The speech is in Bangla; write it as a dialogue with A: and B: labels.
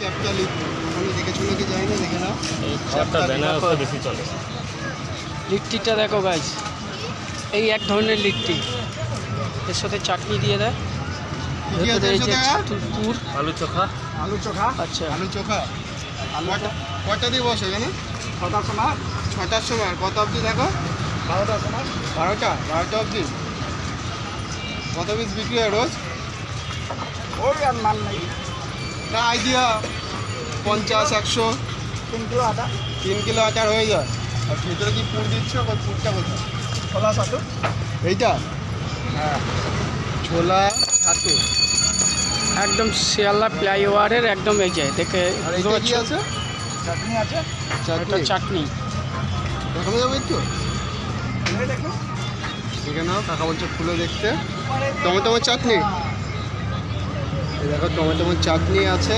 A: চ্যাপটা লিখবো ওখানে দেখে শুনে কি যাই না, দেখে নাও।
B: এই চ্যাপটা বেনারসে বেশি চলে।
C: লিট্টিটা দেখো গাইজ, এই এক ধরনের লিট্টি, এর সাথে চাটনি দিয়ে দেয়।
A: কি আছে
C: ভেতরে এই
A: এর
C: যে
A: সাথে?
C: পুর।
B: আলু চোখা।
A: আলু চোখা।
C: আচ্ছা,
A: আলু চোখা। কটা দিয়ে বসো এখানে?
D: 6টার সময়,
A: 6টার সময়। আর কত অবধি দেখো?
D: 12টার সময়।
A: 12টা অবধি। কত পিস বিক্রি হয় রোজ?
D: ওই আর মান নেই,
A: না আইডিয়া 50, 100।
D: 3 কিলো আটা,
A: 3 কিলো আটার হয়ে যায়। আর ভিতরে কি পুর দিচ্ছ? পুরটা কোথায়?
D: ছোলা ছাতু।
A: এইটা
D: হ্যাঁ,
A: ছোলা ছাতু।
C: একদম শিয়ালদা ফ্লাইওভারের একদম এই যে দেখে
A: আর
C: বুঝতে
A: এটা কি
C: পারছো?
A: আছে?
D: চাটনি আছে।
C: এটা
A: চাটনি।
C: চাটনি।
A: দেখানো যাবে একটু?
D: এই দেখুন,
A: দেখে নাও, কাকা বলছে খুলে দেখতে। টমেটো চাটনি। এই দেখো টমেটো চাটনি আছে।